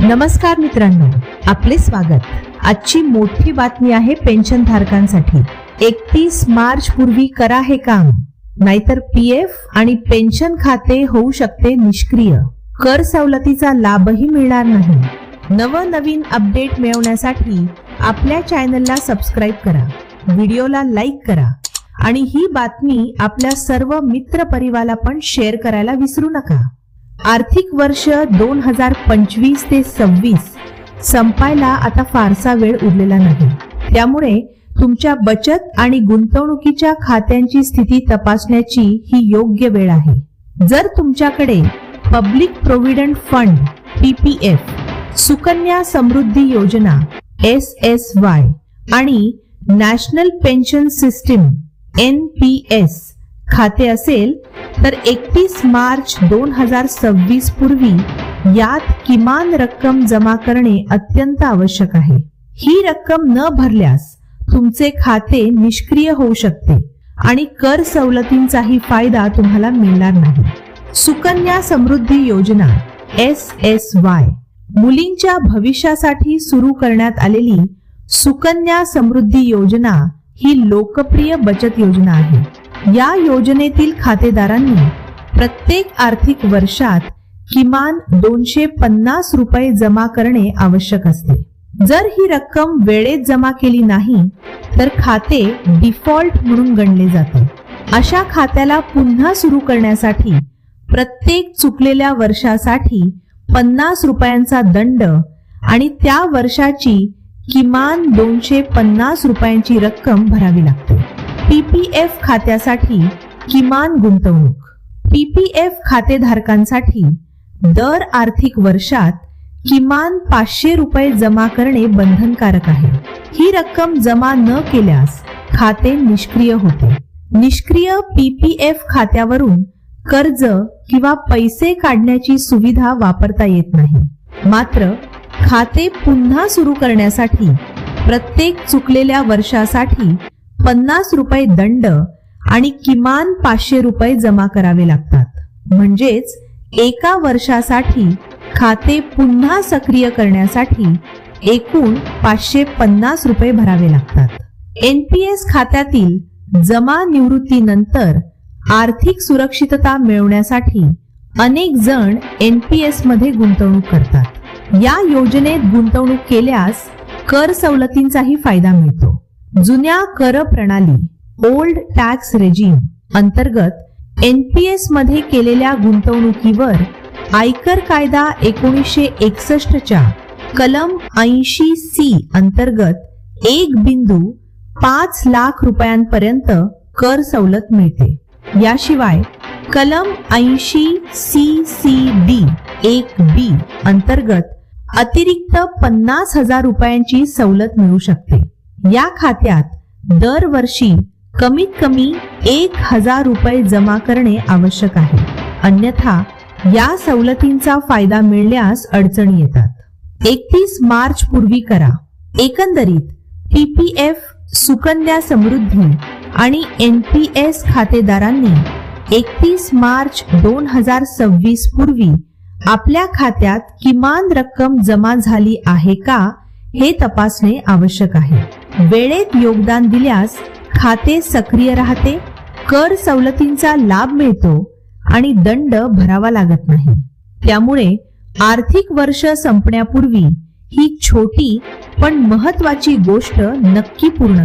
नमस्कार मित्रांनो, आपले स्वागत। आजची मोठी बातमी आहे पेन्शन धारकांसाठी। 31 मार्च पूर्वी करा हे काम, नाहीतर पीएफ आणि पेन्शन खाते होऊ शकते निष्क्रिय। कर सवलतीचा लाभही मिळणार नाही। नवनवीन अपडेट मिळवण्यासाठी आपल्या चॅनलला सबस्क्राइब करा, व्हिडिओला लाईक करा आणि ही बातमी आपल्या सर्व मित्र परिवाराला पण शेअर करायला विसरू नका। आर्थिक वर्ष 2025 ते 26 संपायला आता फारसा वेळ उरलेला नाही। त्यामुळे तुमच्या बचत आणि गुंतवणुकीच्या खात्यांची स्थिती तपासण्याची ही योग्य वेळ आहे। जर तुमच्याकडे public provident fund PPF, Sukanya Samriddhi Yojana SSY आणि नॅशनल पेन्शन सिस्टीम NPS खाते असेल तर 31 मार्च 2026 पूर्वी यात किमान रक्कम जमा करणे अत्यंत आवश्यक आहे। ही रक्कम न भरल्यास तुमचे खाते निष्क्रिय होऊ शकते आणि कर सवलतींचाही फायदा तुम्हाला मिळणार नाही। सुकन्या समृद्धी योजना SSY मुलींच्या भविष्यासाठी सुरू करण्यात आलेली सुकन्या समृद्धी योजना ही लोकप्रिय बचत योजना आहे। या योजनेतील खातेदारांनी प्रत्येक आर्थिक वर्षात किमान 250 रुपये जमा करणे आवश्यक असते। जर ही रक्कम वेळेत जमा केली नाही तर खाते डिफॉल्ट म्हणून गणले जाते। अशा खात्याला पुन्हा सुरू करण्यासाठी प्रत्येक चुकलेल्या वर्षासाठी 50 रुपयांचा दंड आणि त्या वर्षाची किमान 250 रुपयांची रक्कम भरावी लागते। पीपीएफ खात्यासाठी किमान गुंतवणूक। पीपीएफ खातेधारकांसाठी दर आर्थिक वर्षात किमान 500 रुपये जमा करणे बंधनकारक आहे। ही रक्कम जमा न केल्यास खाते निष्क्रिय होते। निष्क्रिय पीपीएफ खात्यावरून कर्ज किंवा पैसे काढण्याची सुविधा वापरता येत नाही। मात्र खाते पुन्हा सुरू करण्यासाठी प्रत्येक चुकलेल्या वर्षासाठी 50 रुपये दंड आणि किमान 500 रुपये जमा करावे लागतात। म्हणजेच एका वर्षासाठी खाते पुन्हा सक्रिय करण्यासाठी एकूण 550 रुपये भरावे लागतात। NPS खात्यातील जमा निवृत्तीनंतर आर्थिक सुरक्षितता मिळवण्यासाठी अनेक जण NPS मध्ये गुंतवणूक करतात। या योजनेत गुंतवणूक केल्यास कर सवलतींचाही फायदा मिळतो। जुन्या कर प्रणाली ओल्ड टॅक्स रेजिम अंतर्गत NPS मध्ये केलेल्या गुंतवणुकीवर आयकर कायदा 1961 च्या कलम 80C अंतर्गत 1.5 लाख रुपयांपर्यंत कर सवलत मिळते। याशिवाय कलम 80CCD 1B अंतर्गत अतिरिक्त 50,000 रुपयांची सवलत मिळू शकते। या खात्यात दरवर्षी कमीत कमी 1,000 रुपये जमा करणे आवश्यक आहे, अन्यथा या सवलतींचा फायदा मिळण्यास अडचणी येतात। 31 मार्च पूर्वी करा। एकंदरीत पीपीएफ, सुकन्या समृद्धी आणि NPS खातेदारांनी 31 मार्च 2026 पूर्वी आपल्या खात्यात किमान रक्कम जमा झाली आहे का हे तपासणे आवश्यक आहे। वेळेत योगदान दिल्यास खाते सक्रिय राहते, कर सवलतींचा लाभ मिळतो आणि दंड भरावा लागत नाही। त्यामुळे आर्थिक वर्ष संपण्यापूर्वी ही छोटी पण महत्त्वाची गोष्ट नक्की पूर्ण